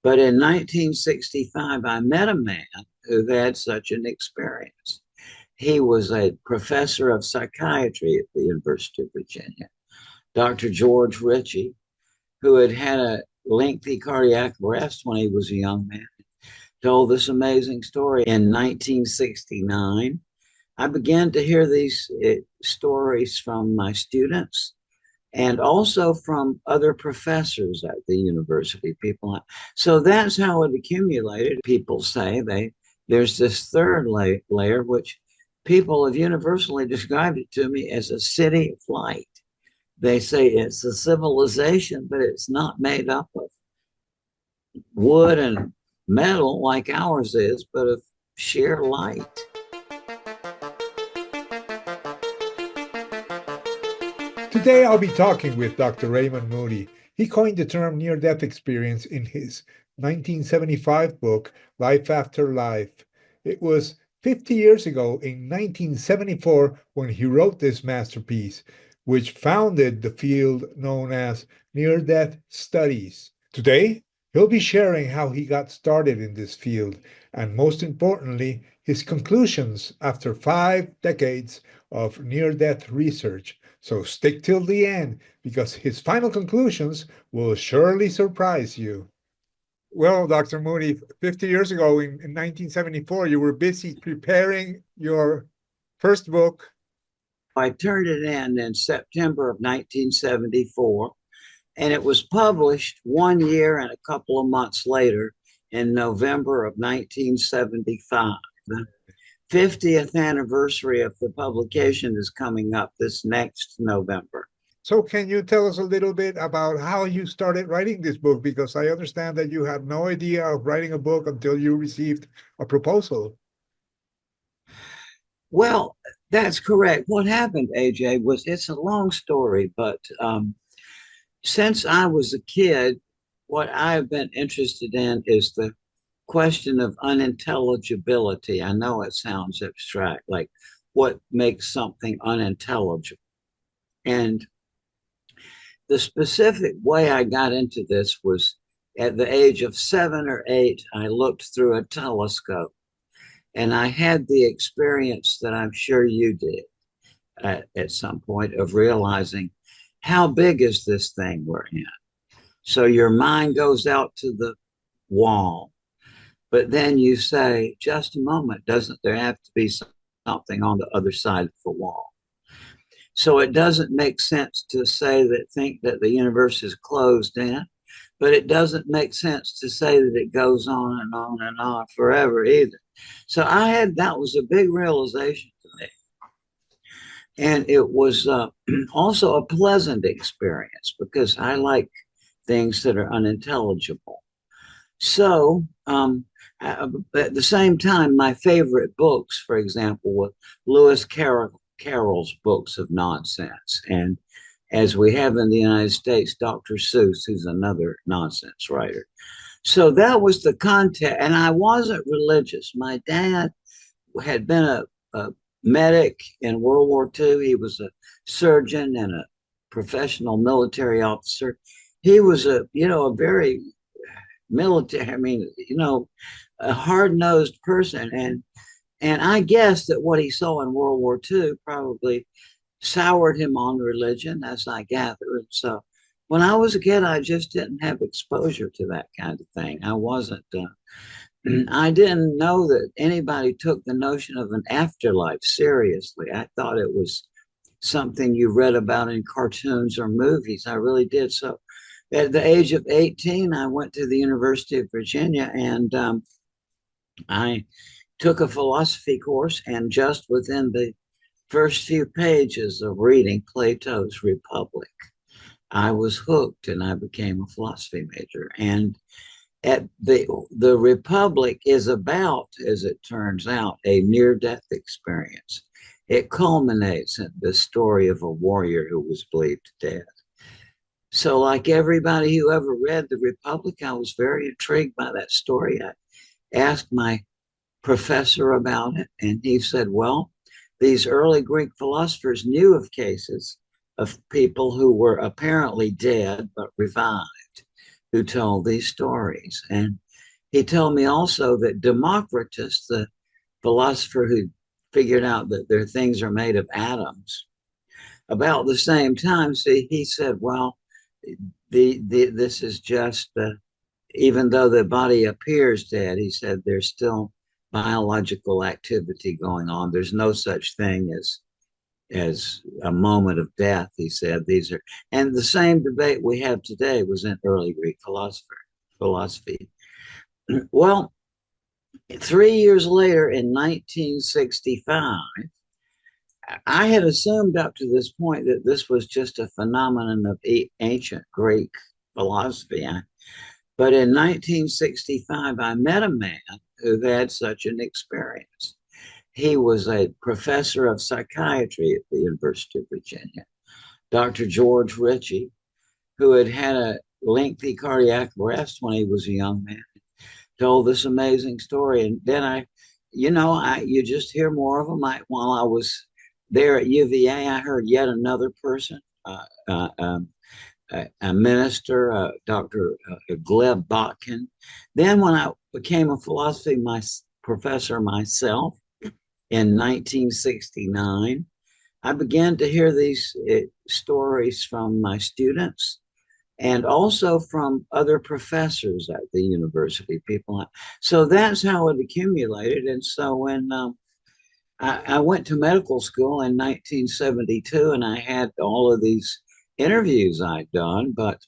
But in 1965, I met a man who had such an experience. He was a professor of psychiatry at the University of Virginia, Dr. George Ritchie, who had had a lengthy cardiac arrest when he was a young man, told this amazing story. In 1969, I began to hear these stories from my students and also from other professors at the university, people. So that's how it accumulated. People say there's this third layer, which people have universally described it to me as a city of light. They say it's a civilization, but it's not made up of wood and metal like ours is, but of sheer light. Today I'll be talking with Dr. Raymond Moody. He coined the term near-death experience in his 1975 book, Life After Life. It was 50 years ago in 1974 when he wrote this masterpiece, which founded the field known as near-death studies. Today, he'll be sharing how he got started in this field and, most importantly, his conclusions after 5 decades of near-death research. So stick till the end, because his final conclusions will surely surprise you. Well, Dr. Moody, 50 years ago in 1974, you were busy preparing your first book. I turned it in September of 1974, and it was published 1 year and a couple of months later in November of 1975. The 50th anniversary of the publication is coming up this next November. So can you tell us a little bit about how you started writing this book? Because I understand that you had no idea of writing a book until you received a proposal. Well, that's correct. What happened, AJ, was it's a long story, but since I was a kid, what I've been interested in is the question of unintelligibility. I know it sounds abstract, like what makes something unintelligible. And the specific way I got into this was at the age of 7 or 8, I looked through a telescope, and I had the experience that I'm sure you did at some point of realizing how big is this thing we're in. So your mind goes out to the wall, but then you say, just a moment, doesn't there have to be something on the other side of the wall? So it doesn't make sense to think that the universe is closed in, but it doesn't make sense to say that it goes on and on and on forever either. So that was a big realization to me. And it was also a pleasant experience because I like things that are unintelligible. So at the same time, my favorite books, for example, were Lewis Carroll's books of nonsense. And as we have in the United States, Dr. Seuss, who's another nonsense writer. So that was the context. And I wasn't religious. My dad had been a medic in World War II. He was a surgeon and a professional military officer. He was a very military, a hard-nosed person. And I guess that what he saw in World War II probably soured him on religion, as I gather. And so when I was a kid, I just didn't have exposure to that kind of thing. I didn't know that anybody took the notion of an afterlife seriously. I thought it was something you read about in cartoons or movies. I really did. So at the age of 18, I went to the University of Virginia, and I took a philosophy course, and just within the first few pages of reading Plato's Republic, I was hooked and I became a philosophy major. And at the Republic is about, as it turns out, a near-death experience. It culminates in the story of a warrior who was believed dead. So like everybody who ever read the Republic, I was very intrigued by that story. I asked my professor about it, and he said, well, these early Greek philosophers knew of cases of people who were apparently dead but revived, who told these stories. And he told me also that Democritus, the philosopher who figured out that their things are made of atoms, about the same time, see, he said, well, this is just, even though the body appears dead, he said there's still biological activity going on. There's no such thing as a moment of death, he said. These are, and the same debate we have today was in early Greek philosophy. Well, 3 years later, in 1965, I had assumed up to this point that this was just a phenomenon of ancient Greek philosophy. But in 1965, I met a man who had such an experience. He was a professor of psychiatry at the University of Virginia, Dr. George Ritchie, who had had a lengthy cardiac arrest when he was a young man, told this amazing story. And then you just hear more of them. While I was there at UVA, I heard yet another person, a minister, Dr. Gleb Botkin. Then when I became a philosophy professor myself in 1969, I began to hear these stories from my students and also from other professors at the university, people. So that's how it accumulated. And so when I went to medical school in 1972, and I had all of these interviews I'd done, but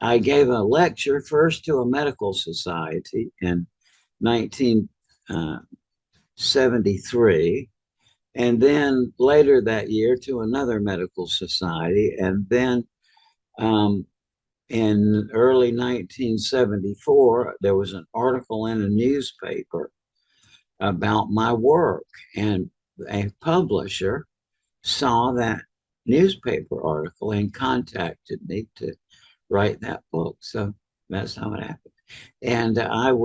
I gave a lecture first to a medical society in 1973, and then later that year to another medical society, and then in early 1974, there was an article in a newspaper about my work, and a publisher saw that newspaper article and contacted me to write that book. So that's how it happened. And it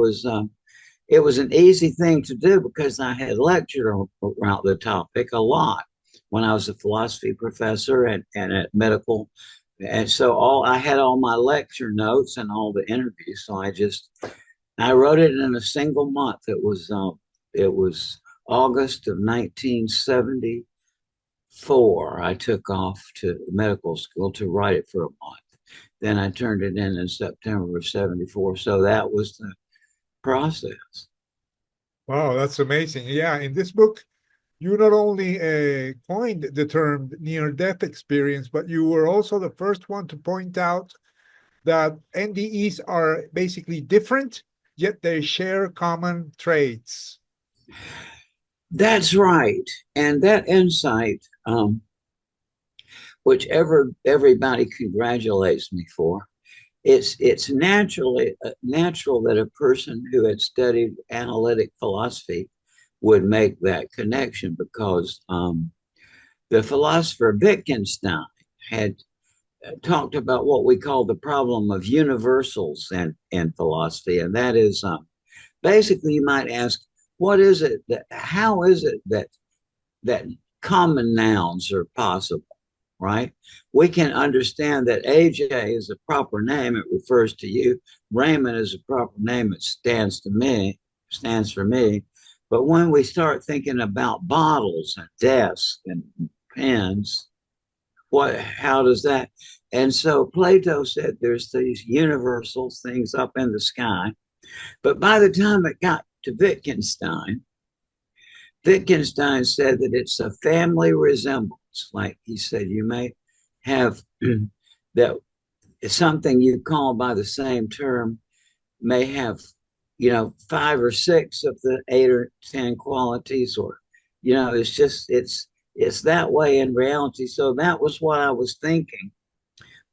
was an easy thing to do because I had lectured around the topic a lot when I was a philosophy professor and at medical. And so I had all my lecture notes and all the interviews. So I wrote it in a single month. It was August of 1974. I took off to medical school to write it for a month. Then I turned it in September of 74. So that was the process. Wow, that's amazing. Yeah, in this book, you not only coined the term near-death experience, but you were also the first one to point out that NDEs are basically different, yet they share common traits. That's right. And that insight, which everybody congratulates me for, it's natural that a person who had studied analytic philosophy would make that connection, because the philosopher Wittgenstein had talked about what we call the problem of universals in philosophy, and that is basically, you might ask, how is it that common nouns are possible, right? We can understand that AJ is a proper name, it refers to you. Raymond is a proper name, it stands for me. But when we start thinking about bottles and desks and pens, how does that? And so Plato said there's these universal things up in the sky. But by the time it got to Wittgenstein said that it's a family resemblance. Like he said, you may have that something you call by the same term may have, 5 or 6 of the 8 or 10 qualities, or, it's that way in reality. So that was what I was thinking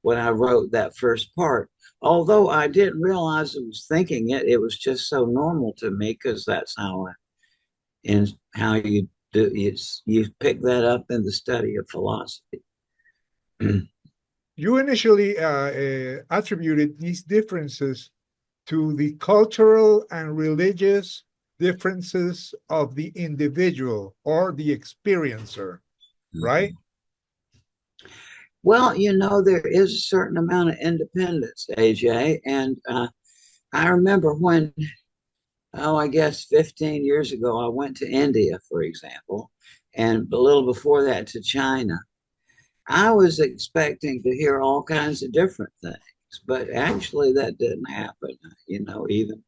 when I wrote that first part. Although I didn't realize I was thinking it, it was just so normal to me, because that's how you do you pick that up in the study of philosophy. You initially attributed these differences to the cultural and religious differences of the individual or the experiencer, right? Well, there is a certain amount of independence, AJ. And I remember when, I guess 15 years ago, I went to India, for example, and a little before that to China. I was expecting to hear all kinds of different things, but actually that didn't happen. Even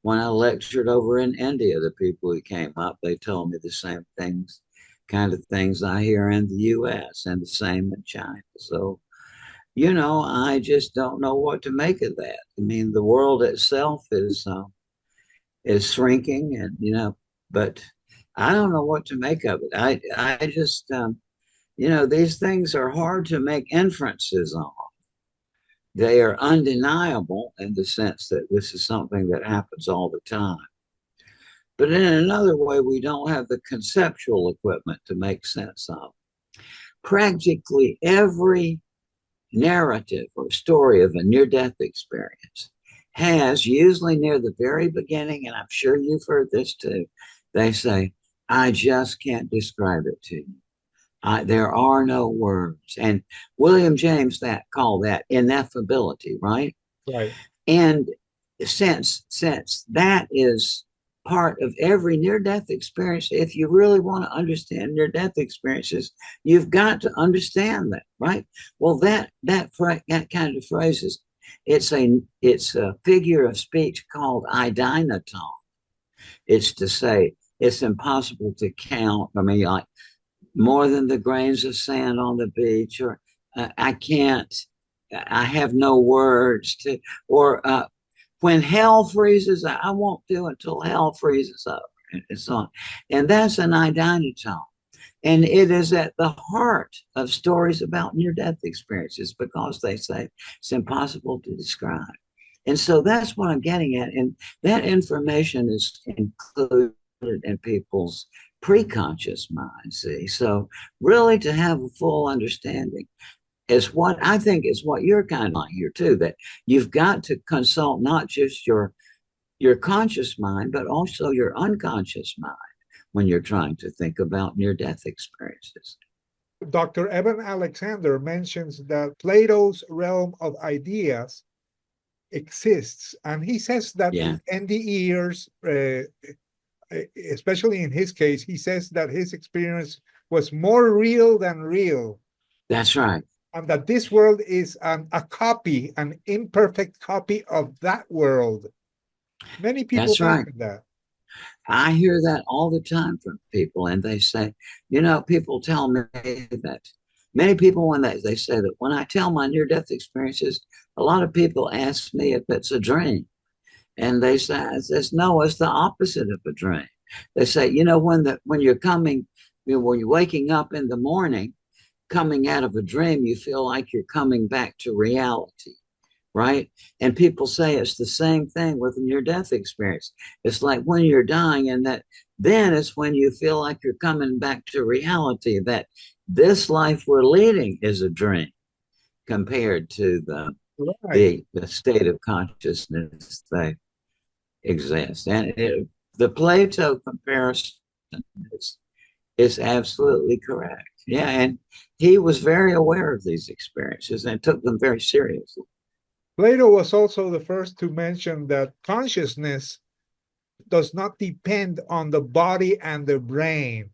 when I lectured over in India, the people who came up, they told me the same things, kind of things I hear in the US and the same in China. So, I just don't know what to make of that. I mean, the world itself is shrinking, and but I don't know what to make of it. I just these things are hard to make inferences on. They are undeniable in the sense that this is something that happens all the time. But in another way, we don't have the conceptual equipment to make sense of. Practically every narrative or story of a near-death experience has, usually near the very beginning, and I'm sure you've heard this too, they say, I just can't describe it to you. There are no words. And William James called that ineffability, right? Right. And since that is part of every near-death experience, if you really want to understand near-death experiences, you've got to understand that, right? Well, that kind of phrases, it's a figure of speech called idinaton. It's to say it's impossible to count. I mean, like more than the grains of sand on the beach, or I can't, I have no words to, or when hell freezes, I won't do until hell freezes up, and so on. And that's an idinaton. And it is at the heart of stories about near-death experiences because they say it's impossible to describe. And so that's what I'm getting at. And that information is included in people's preconscious minds. See, so really to have a full understanding is what I think is what you're kind of like here too, that you've got to consult not just your conscious mind, but also your unconscious mind when you're trying to think about near-death experiences. Dr. Evan Alexander mentions that Plato's realm of ideas exists, and he says that Yeah, NDEers, especially in his case, he says that his experience was more real than real, that's right. and that this world is a copy, an imperfect copy of that world. Many people That's right. mention that. I hear that all the time from people, and they say, people tell me that many people, when they say that when I tell my near death experiences, a lot of people ask me if it's a dream. And they say, I says, no, it's the opposite of a dream. They say, when you're coming, when you're waking up in the morning, coming out of a dream, you feel like you're coming back to reality, right? And people say it's the same thing with a near-death experience. It's like when you're dying, and that then it's when you feel like you're coming back to reality, that this life we're leading is a dream compared to Right. the state of consciousness that exists. And the Plato comparison is, is absolutely correct. Yeah, and he was very aware of these experiences and took them very seriously. Plato was also the first to mention that consciousness does not depend on the body and the brain.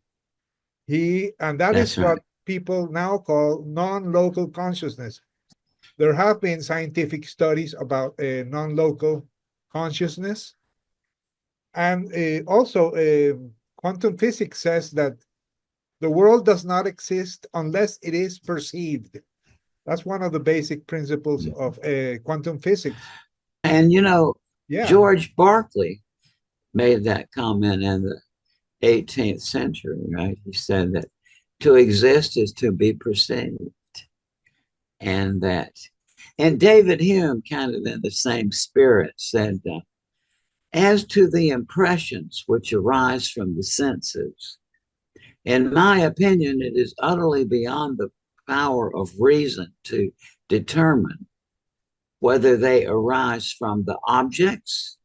And that is That's what right. people now call non-local consciousness. There have been scientific studies about non-local consciousness, and also quantum physics says that the world does not exist unless it is perceived. That's one of the basic principles of quantum physics. And Yeah, George Berkeley made that comment in the 18th century, right? He said that to exist is to be perceived. And David Hume, kind of in the same spirit, said, as to the impressions which arise from the senses, in my opinion, it is utterly beyond the power of reason to determine whether they arise from the objects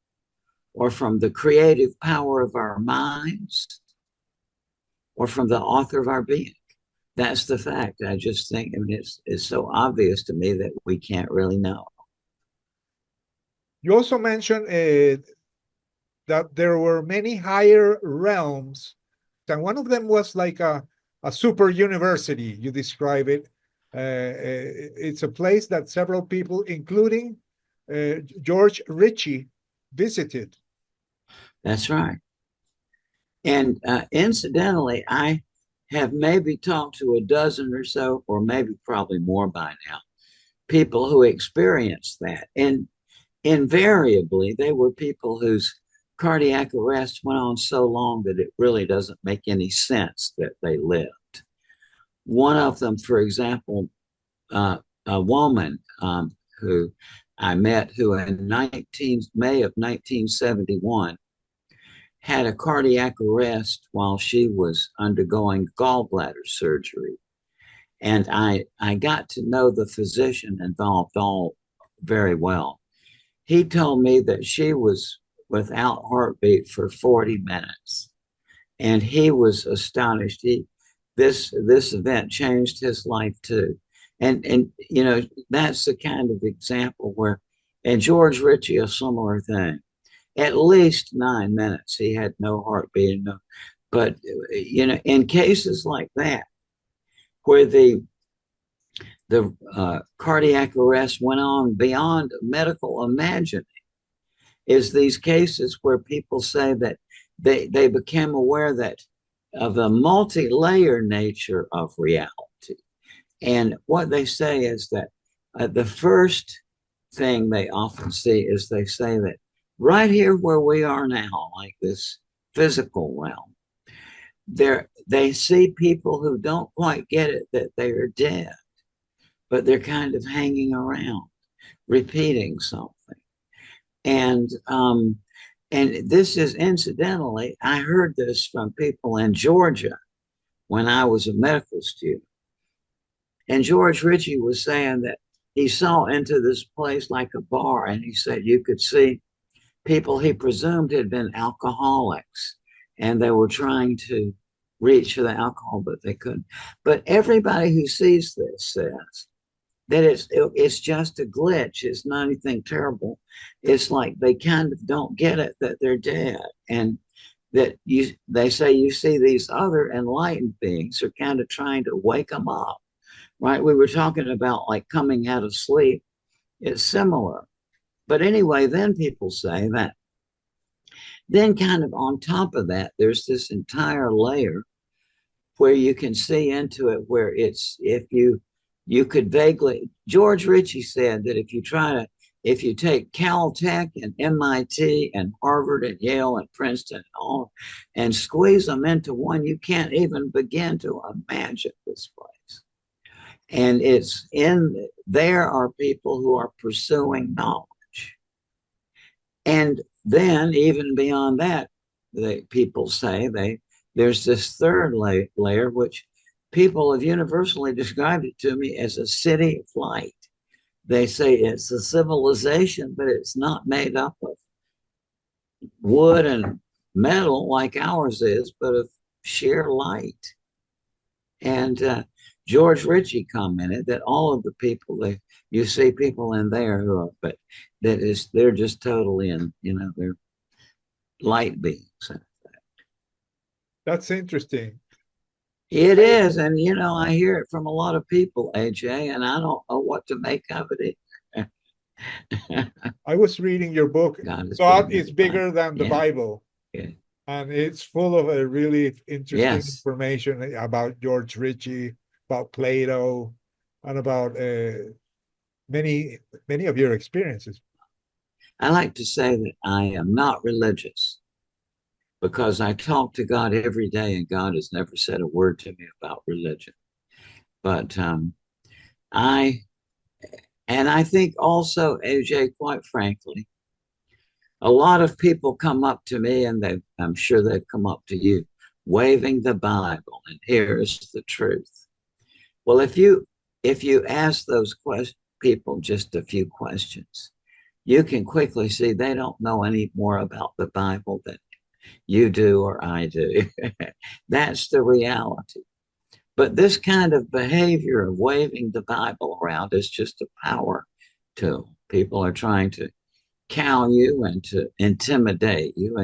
or from the creative power of our minds or from the author of our being. that's the fact. I just think, I mean, it's so obvious to me that we can't really know. You also mentioned that there were many higher realms, and one of them was like a super university. You describe it. It's a place that several people, including George Ritchie, visited. That's right. And incidentally, I have maybe talked to a dozen or so, or maybe probably more by now, people who experienced that. And invariably, they were people whose cardiac arrest went on so long that it really doesn't make any sense that they lived. One of them, for example, a woman who I met who in May of 1971 had a cardiac arrest while she was undergoing gallbladder surgery. And I got to know the physician involved all very well. He told me that she was without heartbeat for 40 minutes. And he was astonished. This event changed his life too. And you know, that's the kind of example where, and George Ritchie, a similar thing. At least 9 minutes, he had no heartbeat. No, but you know, in cases like that, where the cardiac arrest went on beyond medical imagining, is these cases where people say that they became aware that of the multi-layer nature of reality. And what they say is that the first thing they often see is they say that right here where we are now, like this physical realm, they see people who don't quite get it that they are dead, but they're kind of hanging around, repeating something. And this is incidentally, I heard this from people in Georgia when I was a medical student. And George Ritchie was saying that he saw into this place like a bar, and he said you could see people he presumed had been alcoholics, and they were trying to reach for the alcohol, but they couldn't. But everybody who sees this says that it's just a glitch. It's not anything terrible. It's like they kind of don't get it that they're dead, and that they say you see these other enlightened beings are kind of trying to wake them up. Right? We were talking about like coming out of sleep. It's similar. But anyway, then people say that then kind of on top of that, there's this entire layer where you can see into it where it's if you could vaguely George Ritchie said that if you take Caltech and MIT and Harvard and Yale and Princeton and all and squeeze them into one, you can't even begin to imagine this place. And it's in there are people who are pursuing knowledge. And then even beyond that, people say there's this third layer, which people have universally described it to me as a city of light. They say it's a civilization, but it's not made up of wood and metal like ours is, but of sheer light. And George Ritchie commented that all of the people you see people in there who are, but they're just totally in, they're light beings. That's interesting. It is, and I hear it from a lot of people, AJ, and I don't know what to make of it. I was reading your book. God is bigger than the Bible. Yeah. And it's full of a really interesting Yes. information about George Ritchie, about Plato, and about many of your experiences. I like to say that I am not religious because I talk to God every day, and God has never said a word to me about religion. But I think also, AJ, quite frankly, a lot of people come up to me, and I'm sure they've come up to you, waving the Bible, and here's the truth. Well, if you ask those people just a few questions, you can quickly see they don't know any more about the Bible than you do or I do. That's the reality. But this kind of behavior of waving the Bible around is just a power tool. People are trying to cow you and to intimidate you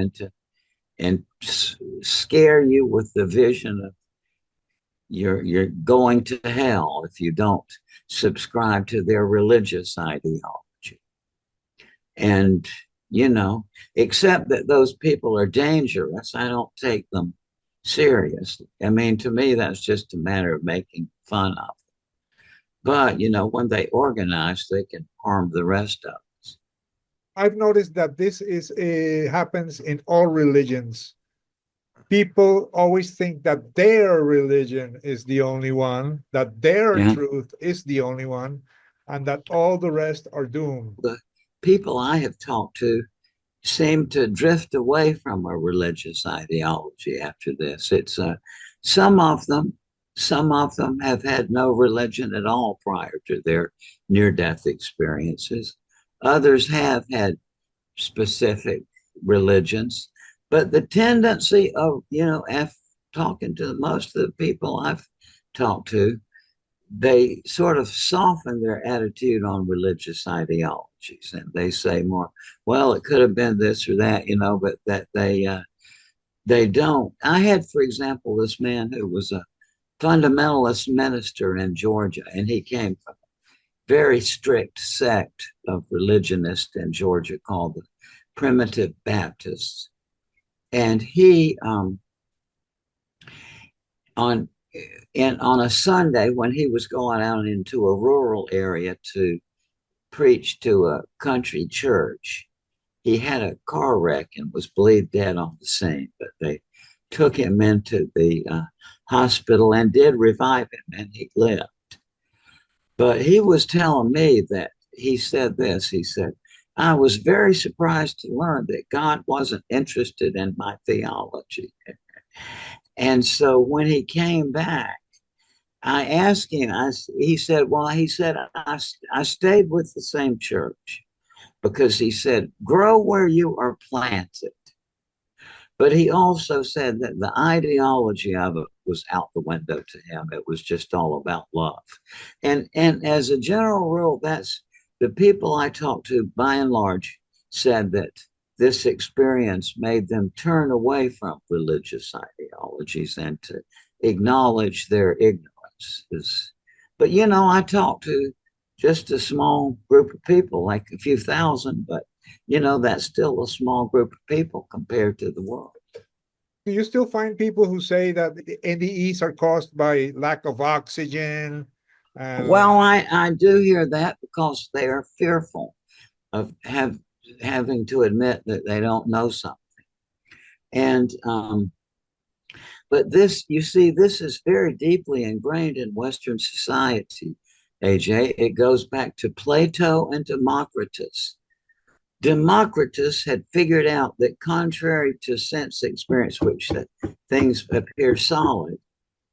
and scare you with the vision of you're going to hell if you don't subscribe to their religious ideology. And except that those people are dangerous, I don't take them seriously. I mean, to me, that's just a matter of making fun of them. But when they organize, they can harm the rest of us. I've noticed that this is happens in all religions. People always think that their religion is the only one, that their Yeah. truth is the only one, and that all the rest are doomed. The people I have talked to seem to drift away from a religious ideology after this. It's some of them, some of them have had no religion at all prior to their near-death experiences. Others have had specific religions, but the tendency of talking to most of the people I've talked to, they sort of soften their attitude on religious ideologies, and they say more, well, it could have been this or that, but that they don't. I had, for example, this man who was a fundamentalist minister in Georgia, and he came from a very strict sect of religionists in Georgia called the Primitive Baptists. And he on a Sunday, when he was going out into a rural area to preach to a country church, he had a car wreck and was believed dead on the scene. But they took him into the hospital and did revive him, and he lived. But he was telling me that he said this. He said, I was very surprised to learn that God wasn't interested in my theology. And so when he came back, I asked him, he said, I stayed with the same church because he said, grow where you are planted. But he also said that the ideology of it was out the window to him. It was just all about love. And as a general rule, that's the people I talked to, by and large, said that this experience made them turn away from religious ideologies and to acknowledge their ignorance. But I talked to just a small group of people, like a few thousand, but that's still a small group of people compared to the world. Do you still find people who say that the NDEs are caused by lack of oxygen? Well, I do hear that because they are fearful of having to admit that they don't know something. And but this, you see, this is very deeply ingrained in Western society, AJ. It goes back to Plato and Democritus. Democritus had figured out that contrary to sense experience, which that things appear solid,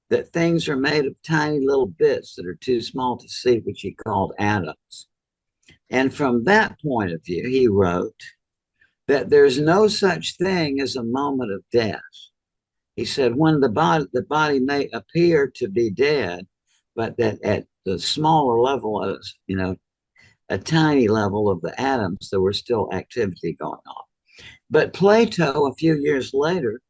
that things are made of tiny little bits that are too small to see, which he called atoms. And from that point of view, he wrote that there's no such thing as a moment of death. He said when the body may appear to be dead, but that at the smaller level of, a tiny level of the atoms, there was still activity going on. But Plato, a few years later,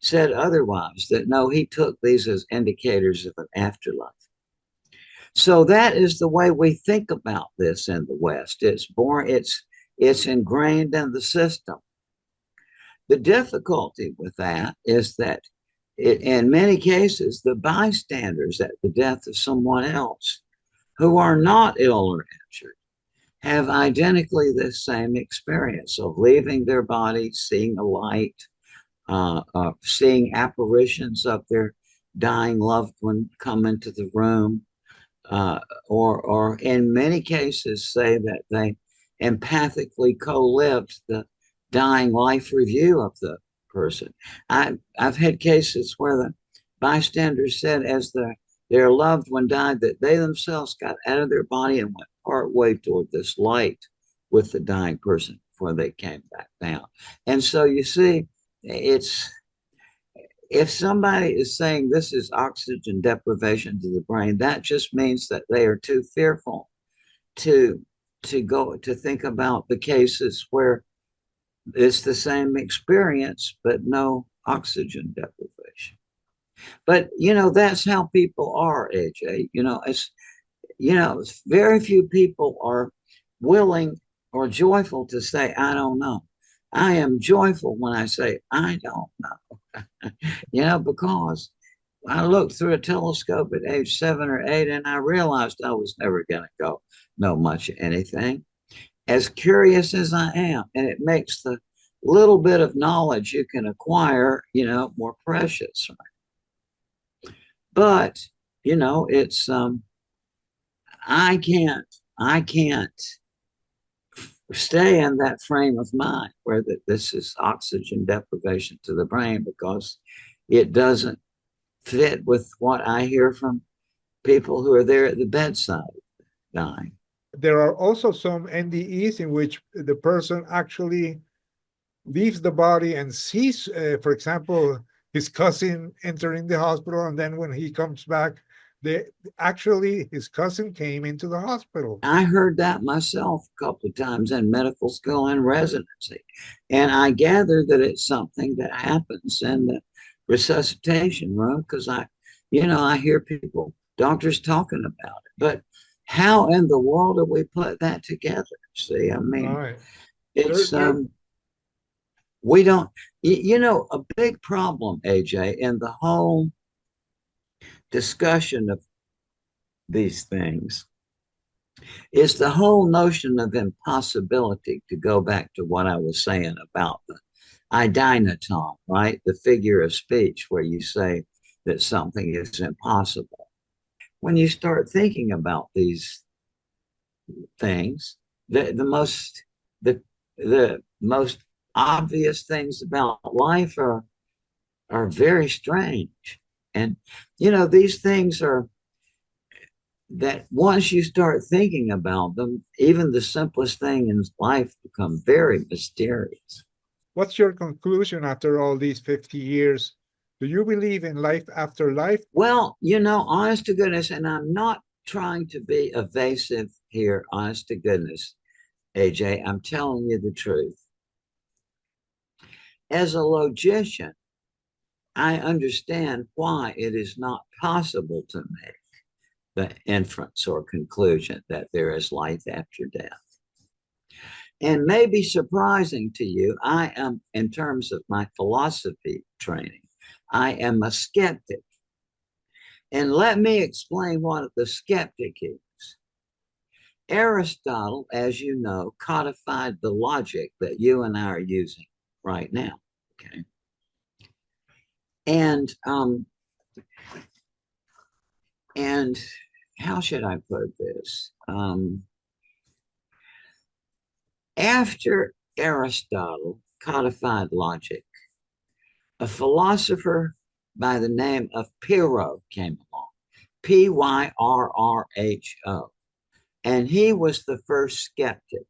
said otherwise, that no, he took these as indicators of an afterlife. So that is the way we think about this in the West. It's ingrained in the system. The difficulty with that is that in many cases, the bystanders at the death of someone else who are not ill or injured have identically the same experience of leaving their body, seeing a light, seeing apparitions of their dying loved one come into the room, or in many cases say that they empathically co-lived the dying life review of the person. I've had cases where the bystanders said as their loved one died that they themselves got out of their body and went part way toward this light with the dying person before they came back down. And so you see, it's if somebody is saying this is oxygen deprivation to the brain, that just means that they are too fearful to go to think about the cases where it's the same experience but no oxygen deprivation. But that's how people are, AJ. Very few people are willing or joyful to say I don't know. I am joyful when I say I don't know. Because I looked through a telescope at age 7 or 8 and I realized I was never going to go know much of anything. As curious as I am, and it makes the little bit of knowledge you can acquire, more precious. But, it's I can't stay in that frame of mind where this is oxygen deprivation to the brain, because it doesn't fit with what I hear from people who are there at the bedside dying. There are also some NDEs in which the person actually leaves the body and sees, for example, his cousin entering the hospital, and then when he comes back, actually his cousin came into the hospital. I heard that myself a couple of times in medical school and residency, and I gather that it's something that happens in the resuscitation room, because I hear doctors talking about it. But how in the world do we put that together? See, I mean, right. It's we don't, a big problem, AJ, in the whole discussion of these things is the whole notion of impossibility, to go back to what I was saying about the idinotom, right? The figure of speech where you say that something is impossible. When you start thinking about these things, the most obvious things about life are very strange. And these things are that once you start thinking about them, even the simplest thing in life become very mysterious. What's your conclusion after all these 50 years? Do you believe in life after life? Well, honest to goodness, and I'm not trying to be evasive here, honest to goodness, AJ, I'm telling you the truth. As a logician, I understand why it is not possible to make the inference or conclusion that there is life after death. And maybe surprising to you, I am, in terms of my philosophy training, I am a skeptic. And let me explain what the skeptic is. Aristotle, as you know, codified the logic that you and I are using right now. Okay. And how should I put this? After Aristotle codified logic, a philosopher by the name of Pyrrho came along, Pyrrho, and he was the first skeptic.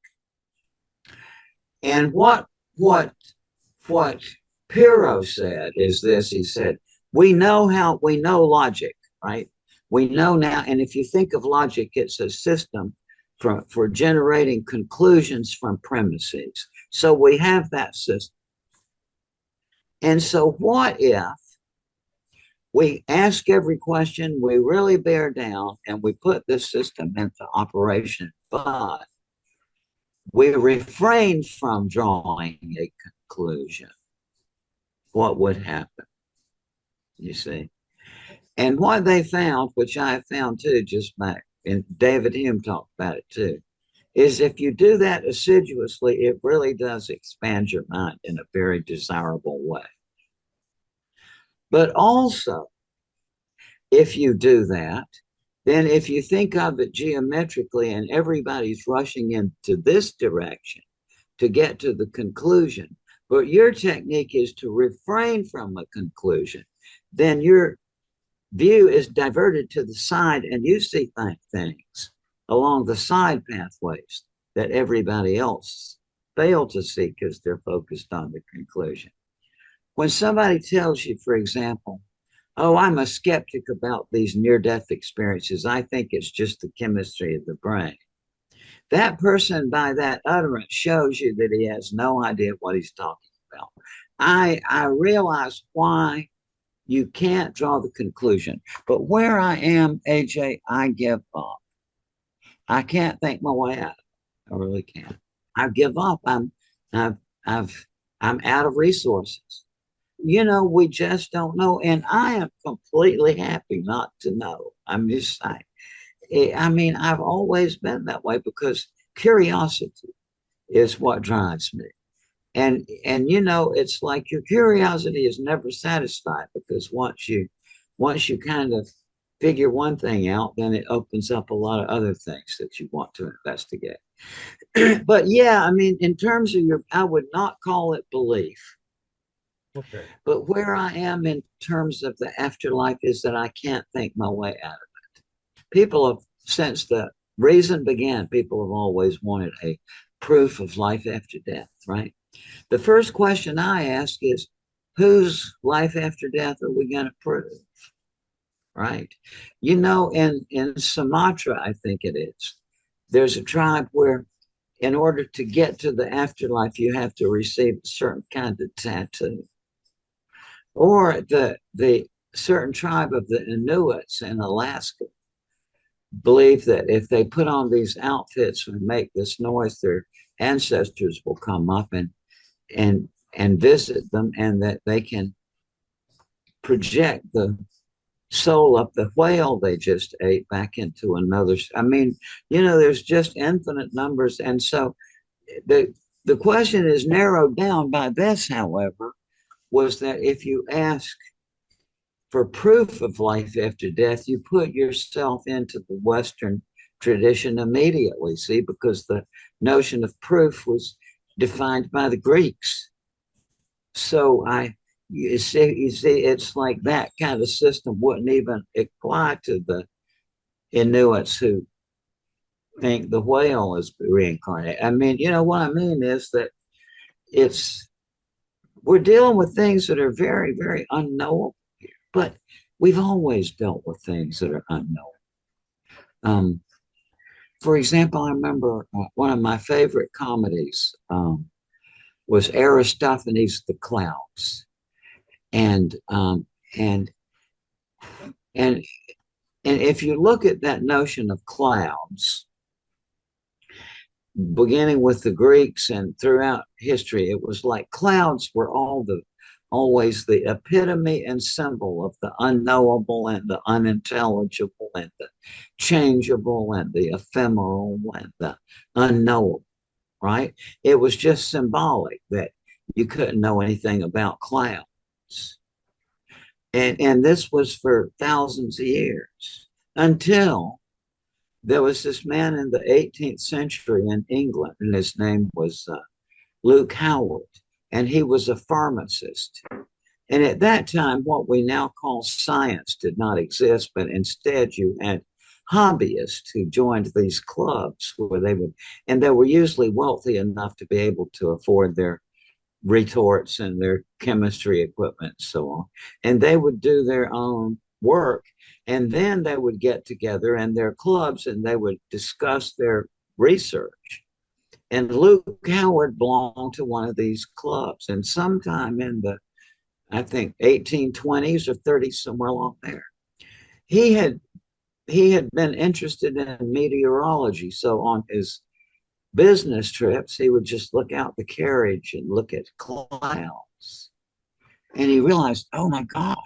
And what Pyrrho said is this: he said, we know logic, right? We know now, and if you think of logic, it's a system for generating conclusions from premises. So we have that system. And so what if we ask every question, we really bear down, and we put this system into operation, but we refrain from drawing a conclusion? What would happen? You see? And what they found, which I have found too, just back, and David Hume talked about it too, is if you do that assiduously, it really does expand your mind in a very desirable way. But also, if you do that, then if you think of it geometrically and everybody's rushing into this direction to get to the conclusion, but your technique is to refrain from a conclusion, then your view is diverted to the side and you see things along the side pathways that everybody else failed to see because they're focused on the conclusion. when somebody tells you, for example, oh, I'm a skeptic about these near-death experiences, I think it's just the chemistry of the brain. That person, by that utterance, shows you that he has no idea what he's talking about. I realize why you can't draw the conclusion, but where I am, AJ, I give up. I can't think my way out. I really can't. I give up. I've, I've, I'm out of resources. We just don't know, and I am completely happy not to know. I'm just saying. I mean, I've always been that way because curiosity is what drives me. And it's like your curiosity is never satisfied because once you kind of figure one thing out, then it opens up a lot of other things that you want to investigate. But yeah, I mean, in terms of I would not call it belief. Okay. But where I am in terms of the afterlife is that I can't think my way out of it. People have, since the reason began, people have always wanted a proof of life after death, right? The first question I ask is, whose life after death are we going to prove? Right? In Sumatra, I think it is, there's a tribe where in order to get to the afterlife, you have to receive a certain kind of tattoo. Or the certain tribe of the Inuits in Alaska believe that if they put on these outfits and make this noise, their ancestors will come up and visit them, and that they can project the soul of the whale they just ate back into another. I mean, there's just infinite numbers. And so the question is narrowed down by this, however, was that if you ask for proof of life after death, you put yourself into the Western tradition immediately, see, because the notion of proof was defined by the Greeks. So you see, it's like that kind of system wouldn't even apply to the Inuits who think the whale is reincarnated. I mean, what I mean is that we're dealing with things that are very, very unknowable here, but we've always dealt with things that are unknown. For example, I remember one of my favorite comedies was Aristophanes' The Clouds. And and and and if you look at that notion of clouds, beginning with the Greeks and throughout history, it was like clouds were always the epitome and symbol of the unknowable and the unintelligible and the changeable and the ephemeral and the unknowable, right? It was just symbolic that you couldn't know anything about clouds. And this was for thousands of years until there was this man in the 18th century in England, and his name was Luke Howard, and he was a pharmacist. And at that time, what we now call science did not exist, but instead you had hobbyists who joined these clubs where and they were usually wealthy enough to be able to afford their retorts and their chemistry equipment and so on. And they would do their own work. And then they would get together in their clubs and they would discuss their research. And Luke Howard belonged to one of these clubs. And sometime in the, I think, 1820s or 30s, somewhere along there, he had been interested in meteorology. So on his business trips, he would just look out the carriage and look at clouds. And he realized, oh my God,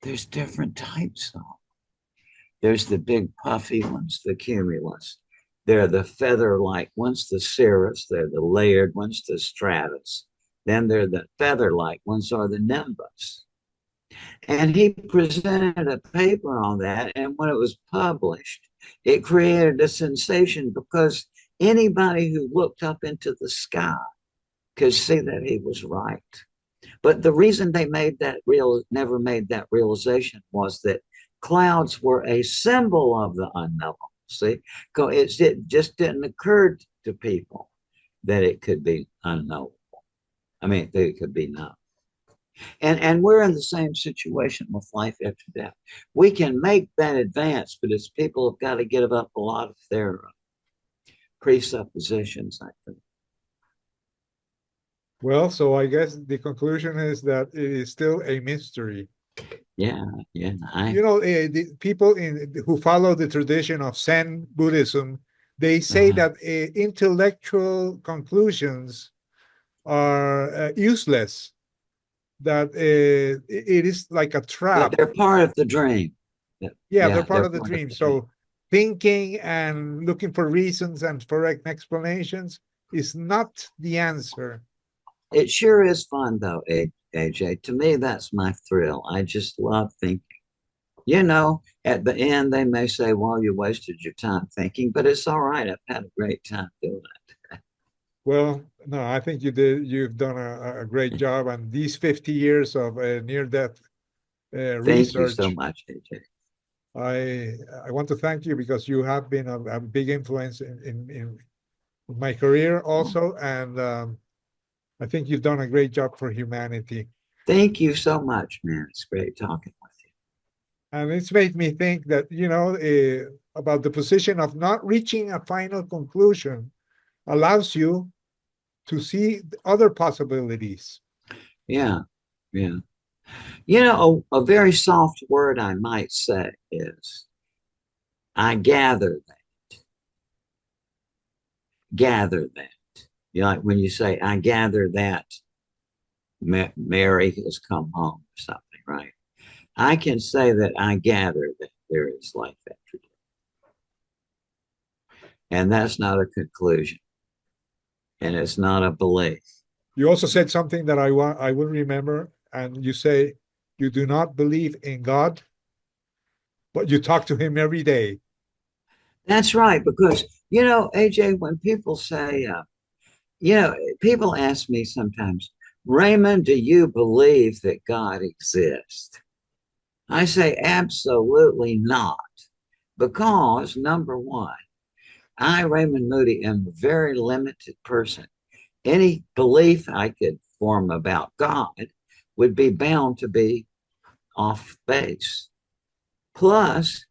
there's different types of them. There's the big puffy ones, the cumulus. There are the feather-like ones, the cirrus. They're the layered ones, the stratus. Then there are the feather-like ones, are the nimbus. And he presented a paper on that. And when it was published, it created a sensation because anybody who looked up into the sky could see that he was right. But the reason they never made that realization was that clouds were a symbol of the unknown. See, it just didn't occur to people that it could be unknowable. I mean, that it could be known. And we're in the same situation with life after death. We can make that advance, but it's people have got to give up a lot of their presuppositions, I think. Well, so I guess the conclusion is that it is still a mystery. Yeah. The people who follow the tradition of Zen Buddhism, they say that intellectual conclusions are useless, that it is like a trap. They're part of the dream. Yeah, they're part of the dream. So thinking and looking for reasons and correct explanations is not the answer. It sure is fun, though, AJ. To me, that's my thrill. I just love thinking. At the end, they may say, well, you wasted your time thinking, but it's all right. I've had a great time doing it. Well, no, I think you've done a great job. And these 50 years of near-death research. Thank you so much, AJ. I want to thank you because you have been a big influence in my career also. And I think you've done a great job for humanity. Thank you so much, man. It's great talking with you. And it's made me think that, about the position of not reaching a final conclusion allows you to see other possibilities. Yeah. A very soft word I might say is, I gather that. Gather that. Like when you say, I gather that Mary has come home or something, right? I can say that I gather that there is life after death. And that's not a conclusion. And it's not a belief. You also said something that I will remember, and you say you do not believe in God, but you talk to him every day. That's right, because, AJ, when people say, people ask me sometimes, Raymond, do you believe that God exists? I say, absolutely not, because number one, I, Raymond Moody, am a very limited person. Any belief I could form about God would be bound to be off base. Plus,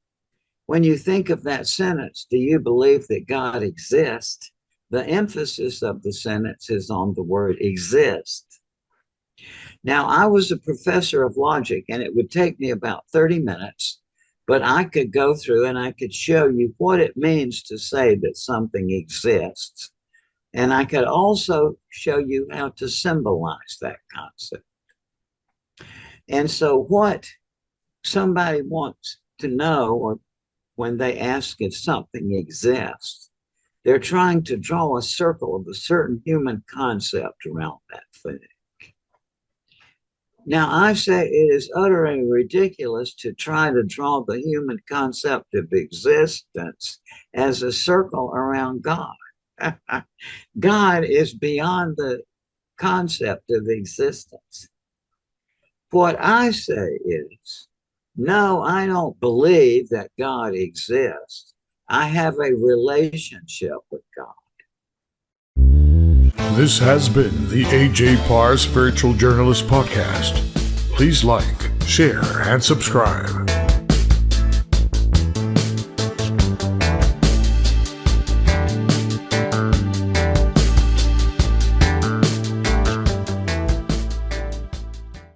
when you think of that sentence, do you believe that God exists? The emphasis of the sentence is on the word exist. Now, I was a professor of logic, and it would take me about 30 minutes, but I could go through and I could show you what it means to say that something exists. And I could also show you how to symbolize that concept. And so what somebody wants to know, or when they ask if something exists, they're trying to draw a circle of a certain human concept around that thing. Now, I say it is utterly ridiculous to try to draw the human concept of existence as a circle around God. God is beyond the concept of existence. What I say is, no, I don't believe that God exists. I have a relationship with God. This has been the A.J. Parr Spiritual Journalist Podcast. Please like, share, and subscribe.